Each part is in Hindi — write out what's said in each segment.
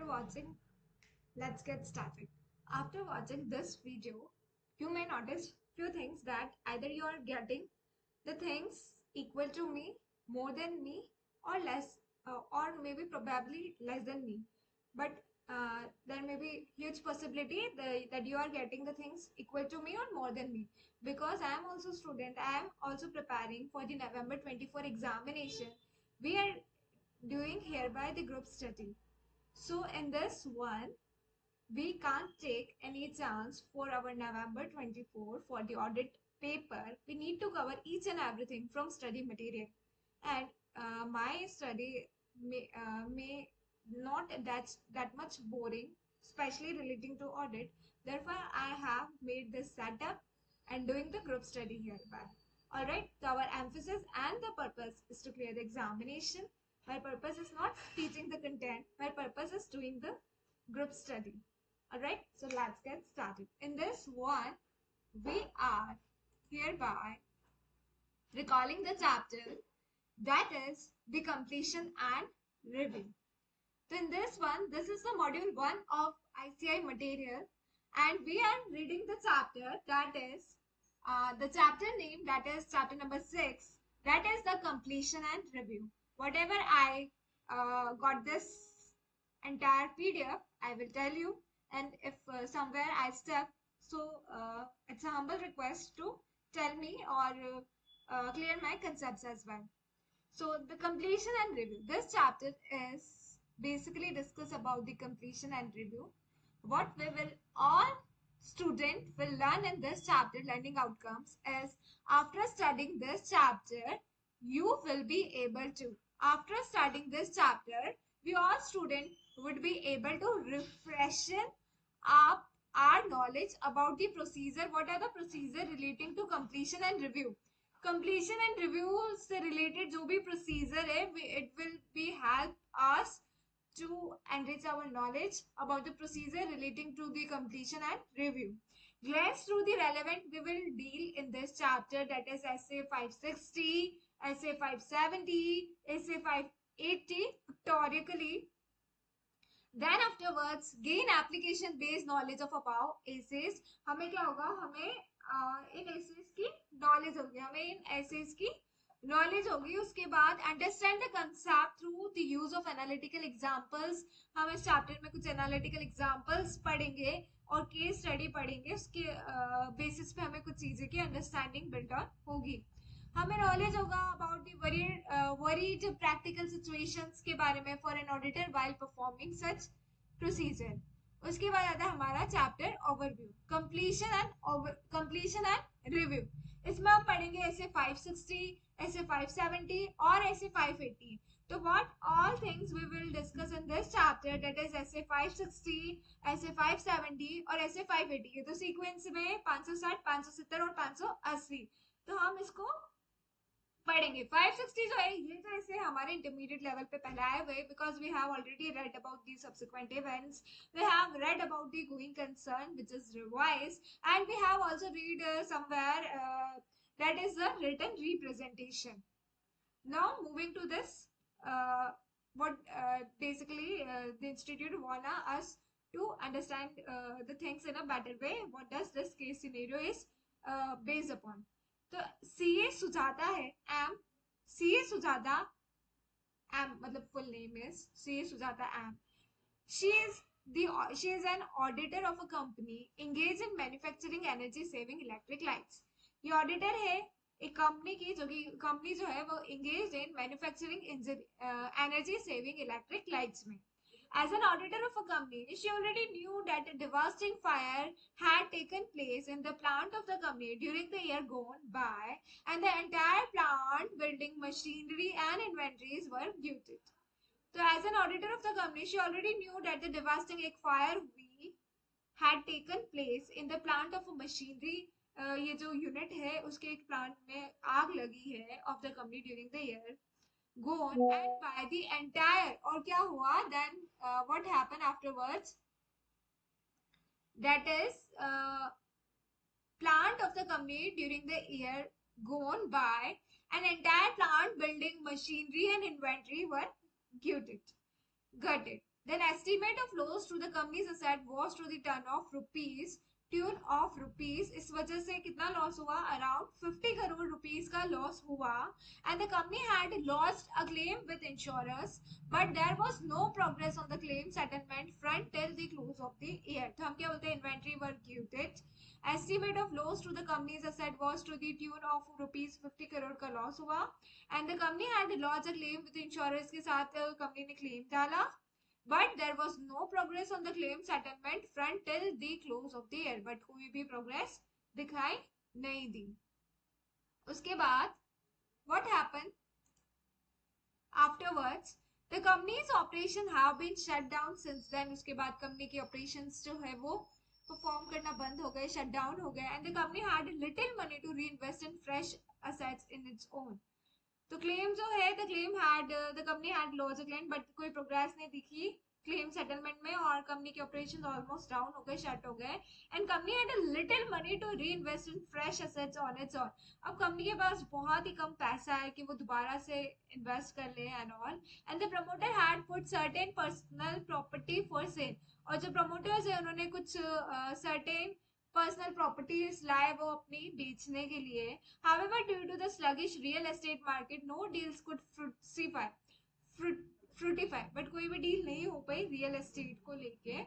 watching, let's get started. After watching this video, you may notice few things that either you are getting the things equal to me, more than me, or less, or maybe probably less than me. But there may be huge possibility that you are getting the things equal to me or more than me, because I am also student. I am also preparing for the November 24 examination. We are doing hereby the group study. So in this one, we can't take any chance for our November 24 for the audit paper. We need to cover each and everything from study material. And my study may not that much boring, especially relating to audit. Therefore, I have made this setup and doing the group study hereby. Alright, so our emphasis and the purpose is to clear the examination. My purpose is not teaching the content. My purpose is doing the group study. Alright, so let's get started. In this one, we are hereby recalling the chapter that is the completion and review. So in this one, this is the module 1 of ICI material, and we are reading the chapter that is the chapter name, that is chapter number 6, that is the completion and review. Whatever I got this entire PDF, I will tell you, and if somewhere I step, so it's a humble request to tell me or clear my concepts as well. So the completion and review. This chapter is basically discuss about the completion and review. What we will all student will learn in this chapter, learning outcomes, is after studying this chapter, you will be able to, after studying this chapter, we all student would be able to refreshen up our knowledge about the procedure. What are the procedure relating to completion and review? Completion and review से रिलेटेड जो भी प्रोसीजर है, it will be help us to enrich our knowledge about the procedure relating to the completion and review. Glance through the relevant we will deal in this chapter, that is essay 560, essay 570, essay 580 pictorially. Then afterwards gain application based knowledge of above essays. हमें क्या होगा, हमें इन एसेस की नॉलेज होगी, हमें इन एसेस की नॉलेज होगी. उसके बाद understand the concept through the use of analytical examples. हम इस चैप्टर में कुछ एनालिटिकल एग्जांपल्स पढ़ेंगे और केस स्टडी पढ़ेंगे. उसके बेसिस पे हमें कुछ चीजें की अंडरस्टैंडिंग बिल्ड ऑन होगी. हमें नॉलेज होगा about the worried practical situations के बारे में for an auditor while performing such procedure. उसके बाद आता है हमारा chapter overview, completion and review. इसमें हम पढ़ेंगे ऐसे 560, ऐसे 570 और ऐसे 580. तो what all things we will discuss in this chapter, that is SA 560, ऐसे 570 और ऐसे 580. तो सीक्वेंस में 560, 570 और 580. तो हम इसको पढ़ेंगे. 560 जो है ये तो ऐसे हमारे इंटरमीडिएट लेवल पे पहले आए हुए, because we have already read about the subsequent events, we have read about the going concern which is revise, and we have also read somewhere that is the written representation. Now moving to this, what basically the institute wanna us to understand the things in a better way. What does this case scenario is based upon? तो सीए सुजाता है, एम सीए सुजाता, एम मतलब full name is CA Sujata M. She is an auditor of a company engaged in manufacturing energy saving electric lights. ये ऑडिटर है एक कंपनी की, जो कि कंपनी जो है वो engaged in manufacturing energy saving electric lights में. As an auditor of a company, she already knew that a devastating fire had taken place in the plant of the company during the year gone by, and the entire plant, building, machinery, and inventories were looted. So, as an auditor of the company, she already knew that the devastating fire had taken place in the plant of a machinery. ये जो यूनिट है उसके एक प्लांट में आग लगी है of the company during the year gone, and by the entire, और क्या हुआ, then what happened afterwards, that is plant of the company during the year gone by, an entire plant, building, machinery and inventory were gutted. Then estimate of loss to the company's asset was to the tune of rupees, इस वजह से कितना लॉस हुआ, अराउंड 50 करोड़ रुपीज का लॉस हुआ. And the company had lost a claim with insurers but there was no progress on the claim settlement front till the close of the year. तो हम क्या बोलते हैं, inventory were gutted. Estimate of loss to the company's asset was to the tune of rupees 50 crore का लॉस हुआ. And the company had launch a claim with insurers, के साथ कंपनी ने क्लेम डाला. But there was no progress on the claim settlement front till the close of the year. But कोई भी progress दिखाई नहीं दी. उसके बाद what happened afterwards? The company's operation have been shut down since then. उसके बाद company की operations जो है वो perform करना बंद हो गए, shut down हो गए. And the company had little money to reinvest in fresh assets in its own. तो क्लेम जो है, the claim had, the company had loss a claim, but कोई प्रोग्रेस नहीं दिखी क्लेम सेटलमेंट में, और कंपनी के ऑपरेशंस ऑलमोस्ट डाउन हो गए, शट हो गए. And company had a little money to reinvest in fresh assets on its own. अब कंपनी के पास बहुत ही कम पैसा है कि वो दोबारा से इन्वेस्ट कर ले and all. And the promoter had put certain personal property for sale. और जो प्रमोटर्स है उन्होंने कुछ सर्टेन पर्सनल प्रॉपर्टीज लाए वो अपनी बेचने के लिए. However, due to the sluggish real estate market, no deals could fruitify. But कोई भी डील नहीं हो पाई रियल एस्टेट को लेके,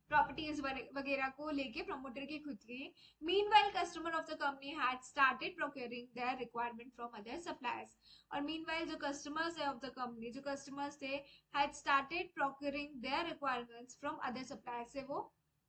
प्रॉपर्टीज वगैरह को लेके प्रमोटर की खुद की. Meanwhile customer of the company had started procuring their requirement from other suppliers. और मीनवाइल जो कस्टमर्स है ऑफ द कंपनी, जो कस्टमर्स थे, had started procuring their requirements from other suppliers, से वो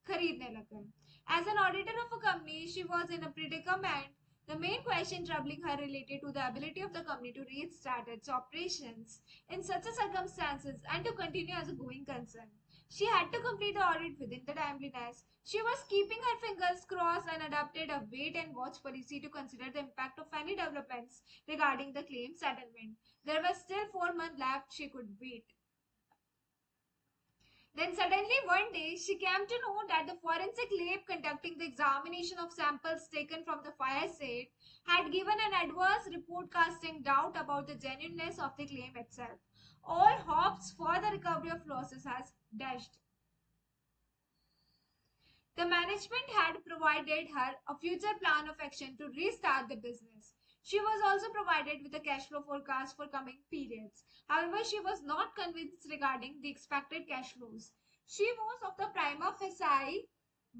खरीदने लग गए. As an auditor of a company, she was in a predicament. The main question troubling her related to the ability of the company to restart its operations in such a circumstances and to continue as a going concern. She had to complete the audit within the timeliness. She was keeping her fingers crossed and adopted a wait and watch policy to consider the impact of any developments regarding the claim settlement. There was still 4 months left. She could wait. Then suddenly one day she came to know that the forensic lab conducting the examination of samples taken from the fire site had given an adverse report casting doubt about the genuineness of the claim itself. All hopes for the recovery of losses has dashed. The management had provided her a future plan of action to restart the business. She was also provided with a cash flow forecast for coming periods. However, she was not convinced regarding the expected cash flows. She was of the prima facie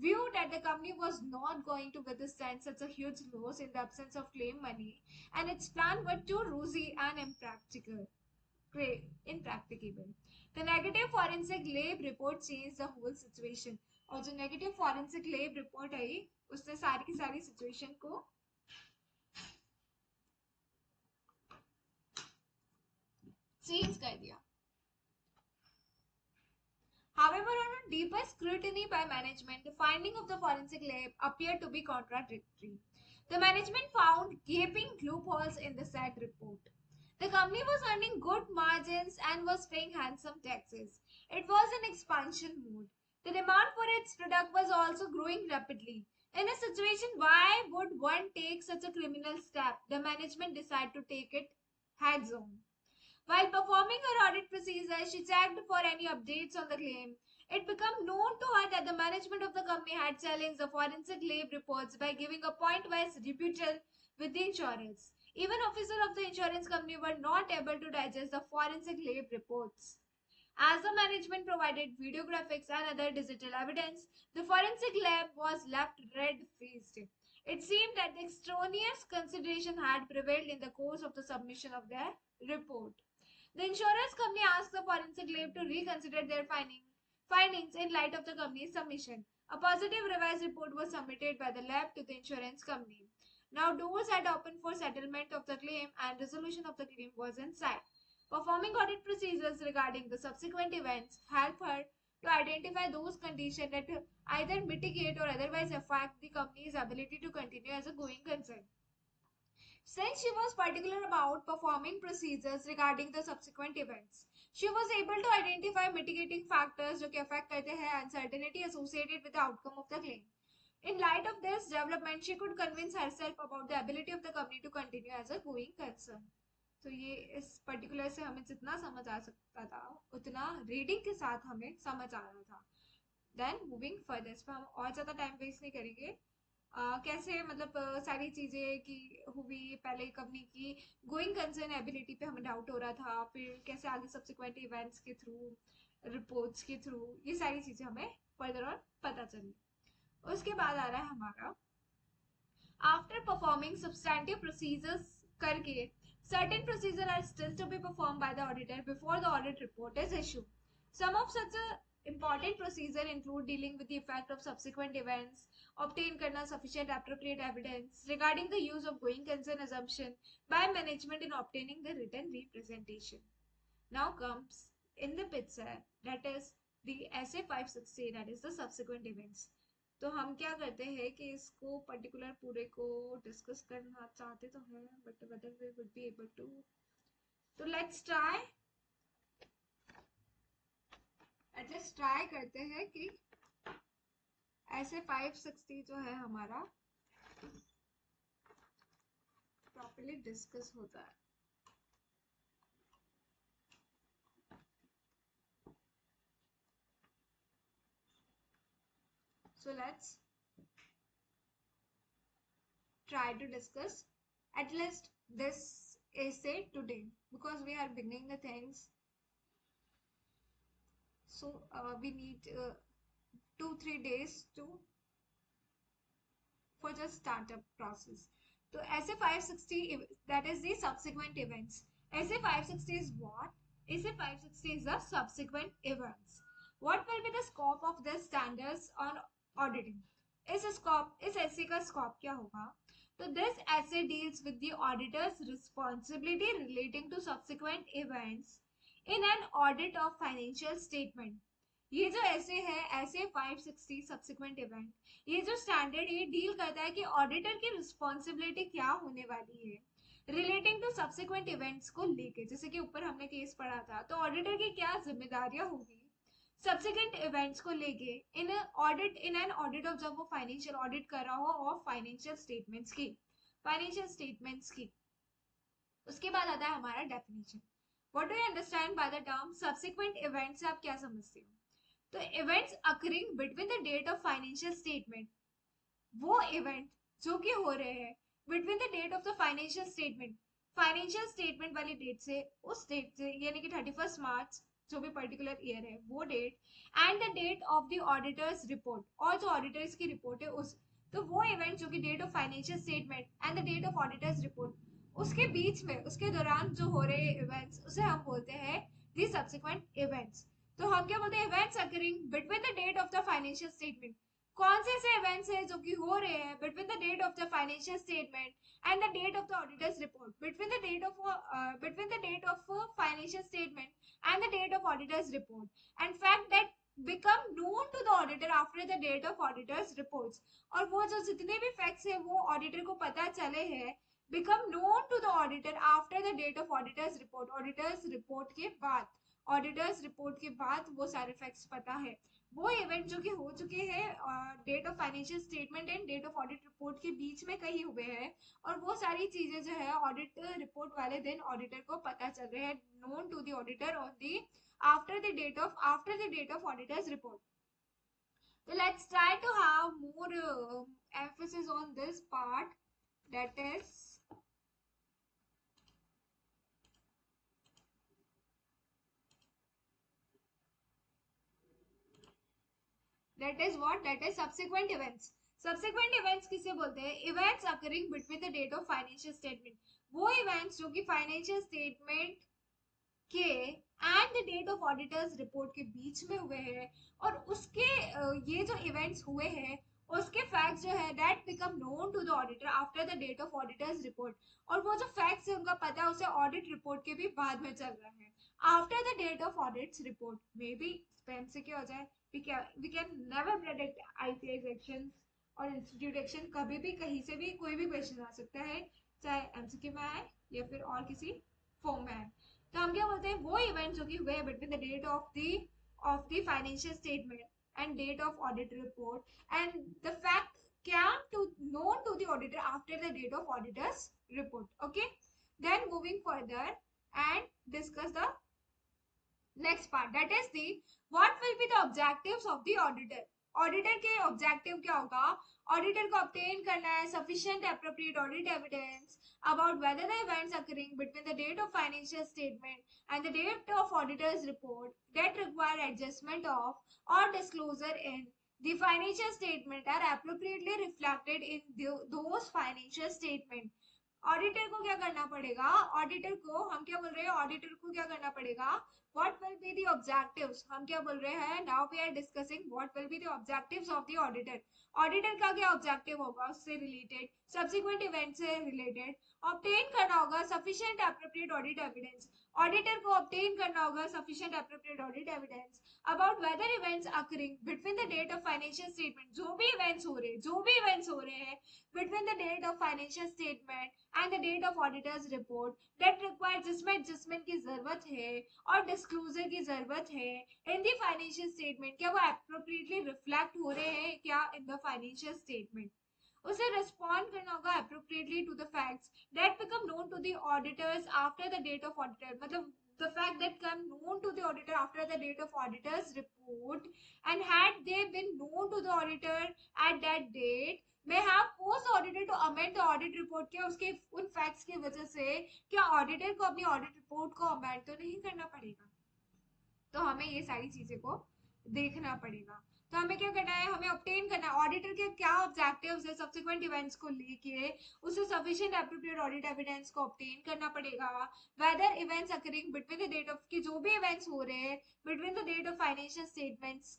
view that the company was not going to withstand such a huge loss in the absence of claim money, and its plan were too rosy and impracticable. The negative forensic lab report changed the whole situation. और जो नेगेटिव फॉरेंसिक लैब रिपोर्ट आई उसने सारी की सारी सिचुएशन को चेंज कर दिया. However, on a deeper scrutiny by management, the finding of the forensic lab appeared to be contradictory. The management found gaping loopholes in the said report. The company was earning good margins and was paying handsome taxes. It was in expansion mode. The demand for its product was also growing rapidly. In a situation, why would one take such a criminal step? The management decided to take it heads on. While performing her audit procedure, she checked for any updates on the claim. It became known to her that the management of the company had challenged the forensic lab reports by giving a point-wise rebuttal with the insurance. Even officers of the insurance company were not able to digest the forensic lab reports. As the management provided video graphics and other digital evidence, the forensic lab was left red-faced. It seemed that the extraneous consideration had prevailed in the course of the submission of their report. The insurance company asked the forensic lab to reconsider their findings in light of the company's submission. A positive revised report was submitted by the lab to the insurance company. Now doors had opened for settlement of the claim and resolution of the claim was in sight. Performing audit procedures regarding the subsequent events help her to identify those conditions that either mitigate or otherwise affect the company's ability to continue as a going concern. Since she was particular about performing procedures regarding the subsequent events, she was able to identify mitigating factors that affect uncertainty associated with the outcome of the claim. In light of this development, she could convince herself about the ability of the company to continue as a going concern. तो ये इस पर्टिकुलर से हमें जितना समझ आ सकता था उतना रीडिंग के साथ हमें समझ आ रहा था। देन मूविंग फर्दर, इस पर हम और ज़्यादा टाइम वेस्ट नहीं करेंगे। कैसे मतलब सारी चीज़ें की हुई, पहले कब नहीं की, गोइंग कंसर्न एबिलिटी पे हमें डाउट हो रहा था, फिर कैसे आगे सब्सिक्वेंट इवेंट्स के थ्रू, रिपोर्ट्स के थ्रू ये सारी चीज़ें हमें फर्दर और पता चली। उसके बाद आ रहा है हमारा आफ्टर परफॉर्मिंग सब्सटैंटिव प्रोसीजर्स करके certain procedures are still to be performed by the auditor before the audit report is issued. Some of such important procedures include dealing with the effect of subsequent events, obtain करना sufficient appropriate evidence regarding the use of going concern assumption by management in obtaining the written representation. Now comes in the picture that is the SA 560, that is the subsequent events. तो हम क्या करते हैं कि इसको पर्टिकुलर पूरे को डिस्कस करना चाहते तो हैं, but whether we would be able to, तो लेट्स ट्राई, एटलीस्ट ट्राई करते हैं कि ऐसे 560 जो है हमारा प्रॉपर्ली डिस्कस होता है। So let's try to discuss at least this essay today because we are beginning the things. So we need 2-3 days to for just startup process. So SA 560, that is the subsequent events. SA 560 is what? SA 560 is the subsequent events. What will be the scope of this standards on auditing? इस essay का scope क्या होगा? तो this essay deals with the auditor's responsibility relating to subsequent events in an audit of financial statement. ये जो ऐसे है, ऐसे 560 सब्सिक्वेंट इवेंट, ये जो स्टैंडर्ड ये डील करता है कि ऑडिटर की रिस्पॉन्सिबिलिटी क्या होने वाली है रिलेटिंग टू सब्सिक्वेंट इवेंट्स को लेके। जैसे कि ऊपर हमने केस पढ़ा था, तो ऑडिटर की क्या जिम्मेदारियां होगी सब्सिक्वेंट इवेंट्स को लेके इन audit, in an audit of, जब वो फाइनेंशियल ऑडिट कर रहा हो और फाइनेंशियल स्टेटमेंट्स की। उसके बाद आता है हमारा definition. What do you understand by the term subsequent event से आप क्या समझते हो? तो events occurring between the date of financial statement, वो इवेंट जो कि हो रहे हैं between the date of the financial statement वाली डेट से, उस डेट से यानी कि 31 मार्च जो भी पर्टिकुलर ईयर है वो date, and the date of the auditors report, और जो ऑडिटर्स की रिपोर्ट है उस, तो वो इवेंट जो कि date of financial statement and the date of auditors report, उसके बीच में, उसके दौरान जो हो रहे इवेंट्स, उसे हम बोलते हैं दी सब्सिक्वेंट इवेंट्स। तो हम क्या बोलते हैं? Events occurring between the date of the financial statement. कौन से ऐसे इवेंट्स हैं जो कि हो रहे हैं between the date of the financial statement and the date of the auditors report, between the date of financial statement and the date of auditor's report, and fact that become known to the auditor after the date of auditor's reports। और वो जो जितने भी फैक्ट्स है वो ऑडिटर को पता चले हैं, become known to the auditor after the date of auditor's report, auditors report के बाद वो सारे फैक्ट्स पता है, वो इवेंट जो कि हो चुके हैं date of financial statement and date of audit report के बीच में कहीं हुए हैं, और वो सारी चीजें जो है ऑडिट रिपोर्ट वाले दिन ऑडिटर को पता चल रहे हैं, known to the auditor on the after the date of auditors report. So let's try to have more emphasis on this part, that is what? That is subsequent events। subsequent events किसे बोलते हैं? events occurring between the date of financial statement, वो events जो कि financial statement के and the date of auditors report के बीच में हुए हैं, और उसके ये जो इवेंट्स हुए हैं उसके फैक्ट्स जो है that become known to the auditor after the date of auditors report, और वो जो फैक्ट्स है उनका पता उसे ऑडिट रिपोर्ट के भी बाद में चल रहा है after the date of audits report. Maybe spam से क्या हो जाए, we can never predict ICS action और इंस्टीट्यूट एक्शन, कभी भी कहीं से भी कोई भी क्वेश्चन आ सकता है, चाहे एमसीक्यू में आए या फिर और किसी फॉर्म में आए। तो हम क्या बोलते हैं? वो इवेंट जो कि हुए हैं between the date of the financial statement and date of audit report and the fact came to known to the auditor after the date of auditors report. Okay, Then moving further and discuss the next part, that is the what will be the objectives of the auditor. Auditor के ऑब्जेक्टिव क्या होगा? ऑडिटर को obtain करना है sufficient appropriate audit evidence about whether the events occurring between the date of financial statement and the date of auditor's report that require adjustment of or disclosure in the financial statement are appropriately reflected in those financial statement. Auditor को क्या करना पड़ेगा? ऑडिटर को हम क्या बोल रहे हैं? ऑडिटर को क्या करना पड़ेगा? What will be the objectives? हम क्या बोल रहे हैं? Now we are discussing what will be the objectives of the auditor. Auditor का क्या ऑब्जेक्टिव होगा? उससे रिलेटेड, सब्सिक्वेंट इवेंट से रिलेटेड ऑब्टेन करना होगा sufficient appropriate audit evidence. Auditor को ऑब्टेन करना होगा sufficient appropriate audit evidence about whether events occurring between the date of financial statement. जो भी इवेंट्स हो रहे हैं between the date of financial statement and the date of auditor's report that require जिसमें adjustment की जरूरत है और disclosure की जरूरत है in the financial statement, क्या वो appropriately reflect हो रहे हैं क्या in the financial statement. उसे respond करना होगा appropriately to the facts that become known to the auditors after the date of auditor. मतलब the fact that come known to the auditor after the date of auditor's report, and had they been known to the auditor at that date may have forced the auditor to amend the audit report. क्या उसके उन फैक्ट्स की वजह से क्या ऑडिटर को अपनी ऑडिट रिपोर्ट को अमेंड तो नहीं करना पड़ेगा? तो हमें ये सारी चीजें को देखना पड़ेगा. तो हमें क्या करना है? हमें ऑब्टेन करना है ऑडिटर के क्या ऑब्जेक्टिव्स है सब्सिक्वेंट इवेंट्स को लेके, उसे सफिशिएंट एप्रोप्रिएट ऑडिट एविडेंस को ऑब्टेन करना पड़ेगा. Whether events occurring between the date of की जो भी इवेंट्स हो रहे हैं between the date of financial statements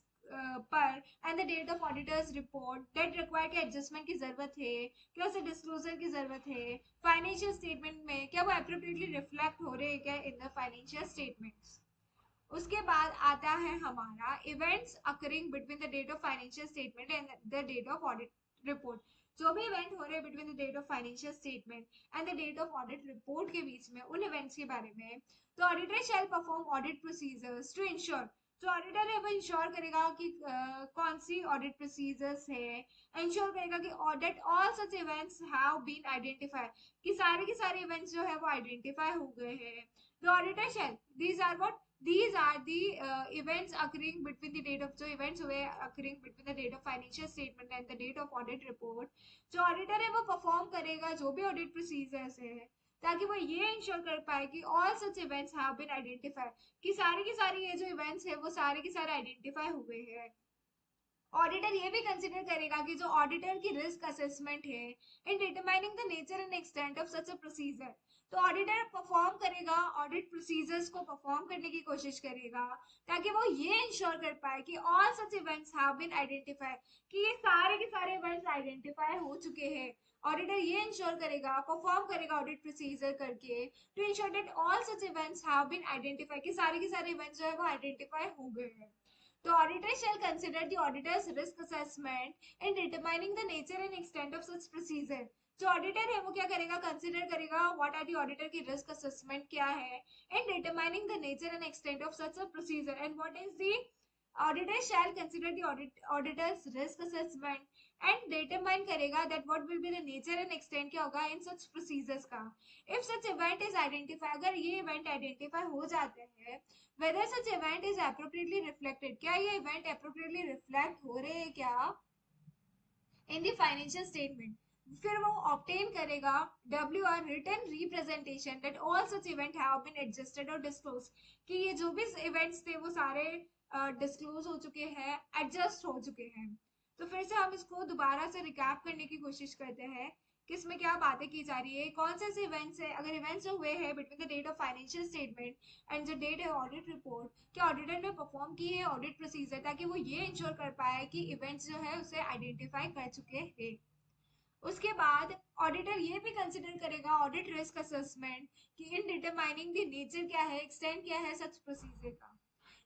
पर and the date of auditors report that require के एडजस्टमेंट की जरूरत है, क्या उसे डिस्क्लोजर की जरूरत है फाइनेंशियल स्टेटमेंट में, क्या वो एप्रोप्रिएटली रिफ्लेक्ट हो रहे हैं क्या इन द फाइनेंशियल स्टेटमेंट्स. उसके बाद आता है हमारा events occurring between the date of financial statement and the date of audit report. जो भी इवेंट हो रहे हैं between the date of financial statement and the date of audit report के बीच में, उन इवेंट्स के बारे में, तो auditor shall perform audit procedures to ensure. जो ऑडिटर है वो इंश्योर करेगा कि कौन सी ऑडिट प्रोसीजर्स है, इंश्योर करेगा कि audit all such events have been identified, कि सारे के सारे इवेंट्स जो है वो आइडेंटिफाई हो गए हैं. The auditor shall these are what these are the events occurring between the date of जो events हुए occurring between the date of financial statement and the date of audit report. जो auditor है वो perform करेगा जो भी audit procedures है ताकि वो ये इंश्योर कर पाए कि all such events have been identified, कि सारी ये जो events है वो सारे के सारे आइडेंटिफाई हुए हैं. ऑडिटर ये भी कंसिडर करेगा कि जो ऑडिटर की रिस्क असेसमेंट है in determining the nature and extent of such a procedure. तो ऑडिटर परफॉर्म करेगा ऑडिट प्रोसीजर्स को परफॉर्म करने की कोशिश करेगा ताकि वो ये इंश्योर कर पाए कि all such events have been identified, कि ये सारे के सारे इवेंट्स आइडेंटिफाई हो चुके हैं. ऑडिटर ये इंश्योर करेगा, परफॉर्म करेगा ऑडिट प्रोसीजर करके to ensure that all such events have been identified, कि सारे के सारे इवेंट्स जो है वो आइडेंटिफाई हो गए हैं. The auditor shall consider the auditor's risk assessment in determining the nature and extent of such procedure. जो ऑडिटर है वो क्या करेगा? कंसिडर करेगा व्हाट आर दी ऑडिटर की रिस्क असेसमेंट क्या है in determining the nature and extent of such a procedure. And what is the auditor shall consider the auditor's risk assessment and determine करेगा that what will be the nature and extent क्या होगा in such procedures का. if such event is identified, अगर ये event identify हो जाते हैं, whether such event is appropriately reflected, क्या ये event appropriately reflect हो रहे हैं क्या in the financial statement, फिर वो obtain करेगा WR written representation that all such event have been adjusted or disclosed, कि ये जो भी events थे वो सारे डिस्क्लोज हो चुके हैं, एडजस्ट हो चुके हैं. तो फिर से हम इसको दोबारा से रिकैप करने की कोशिश करते हैं कि इसमें क्या बातें की जा रही है, कौन से ऐसे इवेंट्स है. अगर इवेंट्स जो हुए हैं between the date of financial statement and जो डेट है ऑडिट रिपोर्ट, क्या ऑडिटर ने परफॉर्म की है ऑडिट प्रोसीजर ताकि वो ये इंश्योर कर पाए कि इवेंट्स जो है उसे आइडेंटिफाई कर चुके हैं. उसके बाद ऑडिटर ये भी कंसिडर करेगा ऑडिट रिस्क असेसमेंट कि इन डिटरमाइनिंग द नेचर क्या है, एक्सटेंट क्या है सच प्रोसीजर का.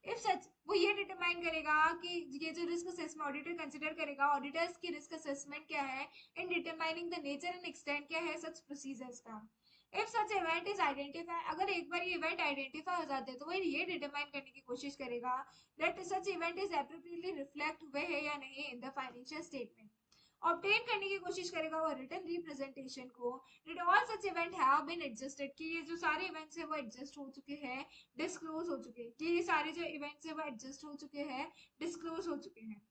इफ सच वो ये डिटरमाइन करेगा कि ये जो रिस्क असेसमेंट ऑडिटर कंसिडर करेगा ऑडिटर्स की रिस्क असेसमेंट क्या है in determining the nature and extent क्या है सच प्रोसीजर्स का. If such event is identify, अगर एक बार ये इवेंट आइडेंटिफाई हो जाते हैं तो वो ये डिटरमाइन करने की कोशिश करेगा that such event is appropriately reflect हुए है या नहीं in the financial statement. Obtain करने की कोशिश करेगा वो रिटन रिप्रेजेंटेशन को, that all such event have been adjusted, कि ये जो सारे इवेंट्स है वो एडजस्ट हो चुके हैं, डिस्क्लोज हो चुके हैं, कि ये सारे जो इवेंट्स है वो एडजस्ट हो चुके हैं, डिस्क्लोज हो चुके हैं।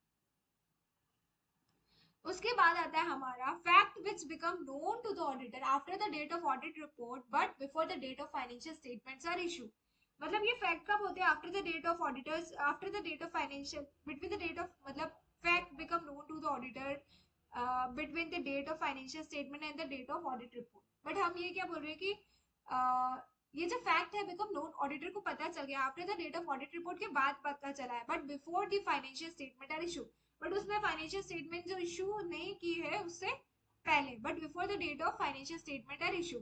उसके बाद आता है हमारा fact which become known to the auditor after the date of audit report but before the date of financial statements are issue. मतलब ये फैक्ट कब होते हैं? After the date of auditors, after the date of financial, between the date of, मतलब fact become known to the auditor between the date of financial statement and the date of audit report. But हम ये क्या बोल रहे हैं कि ये जो फैक्ट है बिकम नोन, ऑडिटर को पता चल गया after the date of audit report के बाद पता चला है, but before the financial statement are issue, but उसने फाइनेंशियल स्टेटमेंट जो इशू नहीं की है उससे पहले, but before the date of financial statement are issue.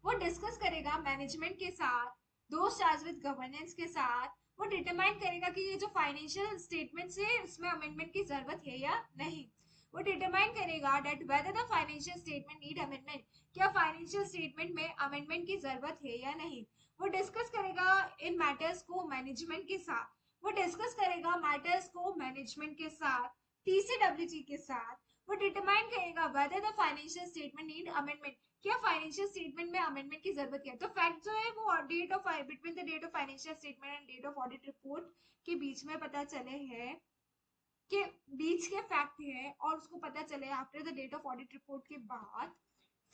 वो डिस्कस करेगा मैनेजमेंट के साथ, दोस्त चार्ज विद गवर्नेंस के साथ, वो डिटरमाइन करेगा कि ये जो फाइनेंशियल स्टेटमेंट है इसमें अमेंडमेंट की जरूरत है या नहीं। वो डिटरमाइन करेगा that whether the financial statement need amendment, क्या फाइनेंशियल स्टेटमेंट में अमेंडमेंट की जरूरत है या नहीं। वो डिस्कस करेगा इन मैटर्स को मैनेजमेंट के साथ, वो डिस्कस करेगा मैटर्स को मैनेजमेंट के साथ, टीसीडब्ल्यूजी के साथ। वो डिटरमाइन करेगा whether the financial statement need amendment, क्या फाइनेंशियल स्टेटमेंट में अमेंडमेंट की जरूरत है। तो फैक्ट जो है वो date of, between the date of financial statement and date of audit report के बीच में पता चले हैं, के बीच के फैक्ट है, और उसको पता चले after the date of audit report के बाद।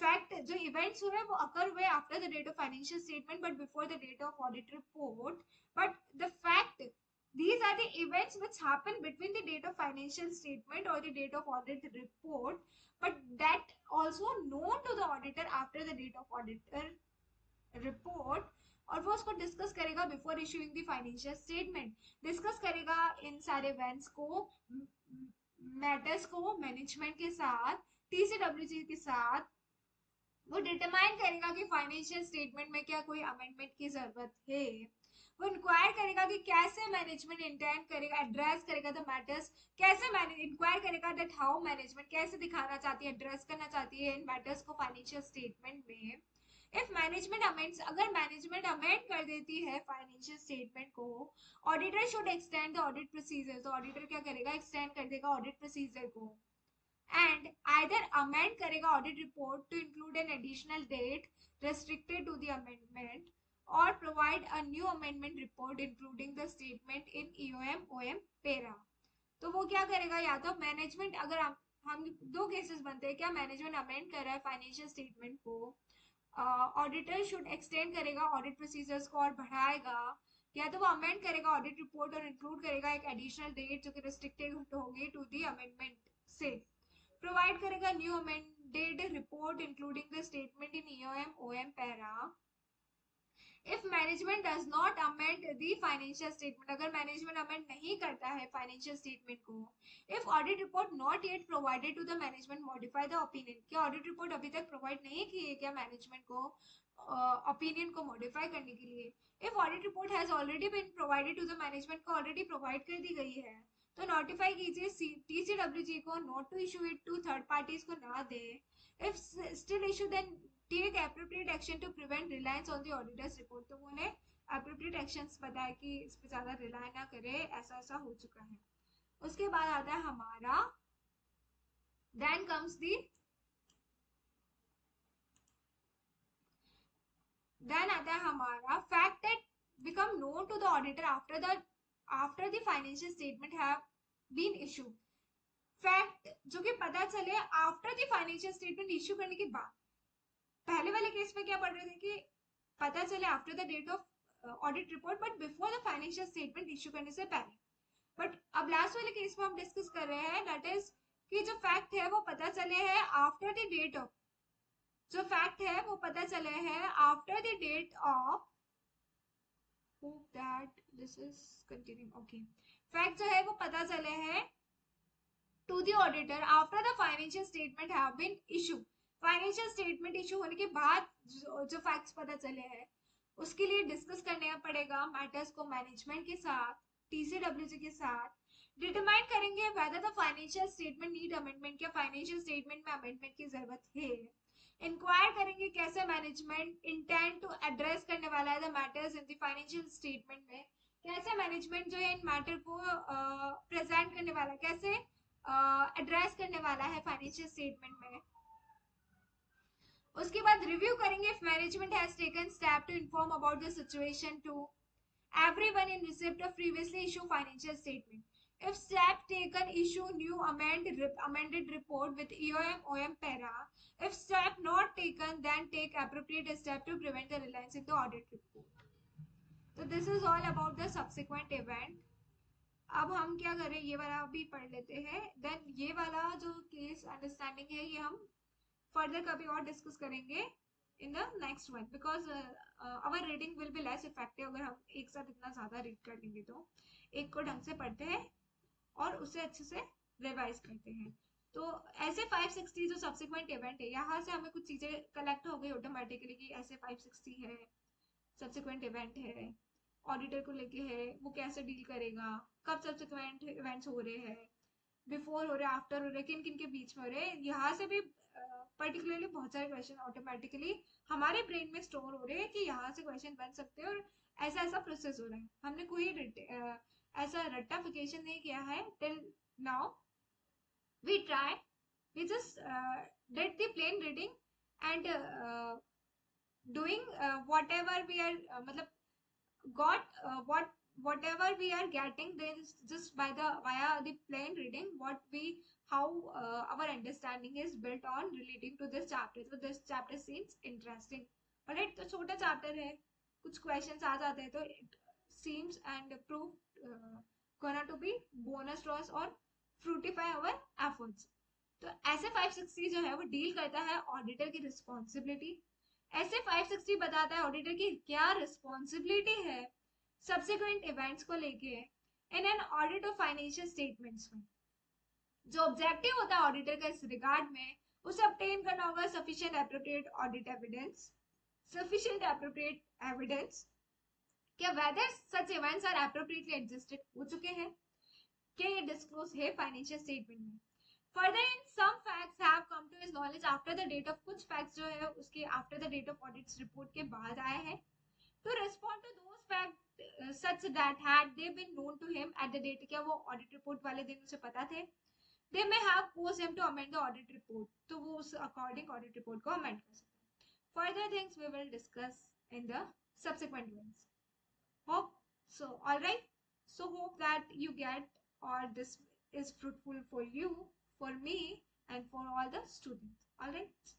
फैक्ट जो इवेंट्स हुए वो अकर हुए after the date of financial statement but before the date of audit report, but the fact these are the events which happen between the date of financial statement or the date of audit report, but that also known to the auditor after the date of auditor report, और वो उसको डिस्कस करेगा before issuing the financial statement. Discuss करेगा इन सारे इवेंट्स को, मैटर्स को मैनेजमेंट के साथ, टीसीडब्ल्यूजी के साथ। वो डिटरमाइन करेगा कि फाइनेंशियल स्टेटमेंट में क्या कोई अमेंडमेंट की जरूरत है। वो इंक्वायर करेगा कि कैसे मैनेजमेंट इंटेंड करेगा, एड्रेस करेगा द मैटर्स, कैसे इंक्वायर करेगा दैट हाउ मैनेजमेंट कैसे दिखाना चाहती है, एड्रेस करना चाहती है इन मैटर्स को फाइनेंशियल स्टेटमेंट में। इफ मैनेजमेंट अमेंड्स, अगर मैनेजमेंट अमेंड कर देती है फाइनेंशियल स्टेटमेंट को, auditor should extend the audit procedure, तो ऑडिटर क्या करेगा, एक्सटेंड कर देगा ऑडिट प्रोसीजर को, एंड आइदर अमेंड करेगा audit report to include an additional date restricted to the amendment or provide a new amendment report including the statement in EOM OM para। तो वो क्या करेगा, या तो मैनेजमेंट, अगर हम दो केसेस बनते हैं, क्या मैनेजमेंट अमेंड कर रहा है फाइनेंशियल स्टेटमेंट को, ऑडिटर शुड एक्सटेंड करेगा ऑडिट प्रोसीजर्स को और बढ़ाएगा, या तो वो अमेंड करेगा ऑडिट रिपोर्ट और इंक्लूड करेगा एक एडिशनल डेट जो कि रिस्ट्रिक्टेड होगी टू दी अमेंडमेंट से, प्रोवाइड करेगा new amended report including the statement in EOM OM para. If management does not amend the financial statement, अगर मैनेजमेंट अमेंड नहीं करता है फाइनेंशियल स्टेटमेंट को, if audit report not yet provided to the management modify the opinion, क्या ऑडिट रिपोर्ट अभी तक प्रोवाइड नहीं की है क्या मैनेजमेंट को ओपिनियन को मॉडिफाई करने के लिए। If audit report has already been provided to the management को ऑलरेडी प्रोवाइड कर दी गई है, तो नोटिफाई कीजिए टीसीडब्ल्यूजी को not to issue it to third parties को ना दे। If still issue then take appropriate action to prevent reliance on the auditors report, तो उन्हें एप्रोप्रिएट एक्शंस बताए कि इस पे ज्यादा रिलाय ना करे, ऐसा ऐसा हो चुका है। उसके बाद आता है हमारा देन कम्स दी, देन आता है हमारा fact that become known to the auditor after the financial statement have been issue, fact जो कि पता चले after the financial statement issue करने के बाद। पहले वाले केस में क्या पढ़ रहे थे कि पता चले after the date of audit report but before the financial statement issue करने से पहले, बट अब लास्ट वाले केस में हम डिस्कस कर रहे हैं दैट इज कि जो फैक्ट है वो पता चले हैं आफ्टर द डेट ऑफ, जो फैक्ट है वो पता चले हैं after the date of, hope that this is continue okay, fact जो है वो पता चले हैं to the auditor after the financial statement have been issue, financial statement issue होने के बाद जो फैक्ट्स पता चले हैं उसके लिए डिस्कस करना पड़ेगा मैटर्स को मैनेजमेंट के साथ, टीसीडब्ल्यूजी के साथ। डिटरमाइन करेंगे weather the financial statement need amendment, क्या फाइनेंशियल स्टेटमेंट में अमेंडमेंट की जरूरत है। इंक्वायर करेंगे कैसे मैनेजमेंट इंटेंड टू एड्रेस करने वाला है the matters in the financial statement में, कैसे मैनेजमेंट जो है इन मैटर को प्रेजेंट करने वाला है, कैसे एड्रेस करने वाला है फाइनेंशियल स्टेटमेंट में। उसके बाद रिव्यू करेंगे if management has taken step to inform about the situation to everyone in receipt of previously issued financial statement. If step taken, issue new amended report with EOM OM para. If step not taken, then take appropriate step to prevent the reliance in the audit report. So this is all about the subsequent event. अब हम क्या करें, ये वाला भी पढ़ लेते हैं, देन ये वाला जो केस अंडरस्टैंडिंग है ये हम फर्दर कभी और डिस्कस करेंगे in the next one, because our reading will be less effective अगर हम एक साथ इतना ज्यादा रीड कर लेंगे। तो एक को ढंग से पढ़ते हैं और उसे अच्छे से रिवाइज करते हैं। तो ऐसे 560 जो सब्सिक्वेंट इवेंट है, यहाँ से हमें कुछ चीजें कलेक्ट हो गई ऑटोमेटिकली कि ऐसे 560 है, सब्सिक्वेंट इवेंट है, ऑडिटर को लेके है, वो कैसे डील करेगा, कब सब्सिक्वेंट इवेंट्स हो रहे हैं, बिफोर हो रहे हैं, आफ्टर हो रहे हैं, किन किन के बीच में हो रहे हैं। यहाँ से भी पर्टिकुलरली बहुत सारे क्वेश्चन ऑटोमेटिकली हमारे ब्रेन में स्टोर हो रहे हैं कि यहाँ से क्वेश्चन बन सकते हैं और ऐसा ऐसा प्रोसेस हो रहा है। हमने कोई ऐसा रट्टाफिकेशन नहीं किया है till now. We try, we just did the plain reading and doing whatever we are मतलब got whatever we are getting this just by the via the plain reading, what we how our understanding is built on relating to this chapter. So this chapter seems interesting, alright? तो छोटा chapter है, कुछ questions आ जाते हैं, तो it seems and prove gonna to be bonus to us or fruitify our efforts. तो ऐसे 560 जो है वो डील करता है ऑडिटर की रिस्पॉन्सिबिलिटी। ऐसे 560 बताता है ऑडिटर की क्या रिस्पॉन्सिबिलिटी है सब्सिक्वेंट इवेंट्स को लेके in an audit of financial statements में। जो ऑब्जेक्टिव होता है ऑडिटर का इस रिगार्ड में, उसे ऑब्टेन करना होगा sufficient appropriate audit evidence, sufficient appropriate evidence कि whether such events are appropriately adjusted हो चुके हैं, कि ये डिस्क्लोज है फाइनेंशियल स्टेटमेंट में। Further, in some facts have come to his knowledge after the date of, कुछ facts जो है उसके after the date of audits report के बाद आए हैं। To respond to those facts such that had they been known to him at the date, क्या वो audit report वाले दिन उसे पता थे, they may have caused him to amend the audit report, तो वो उस according audit report को amend कर सकते हैं। Further things we will discuss in the subsequent ones. Hope so. All right. So hope that you get or this is fruitful for you, for me, and for all the students. All right.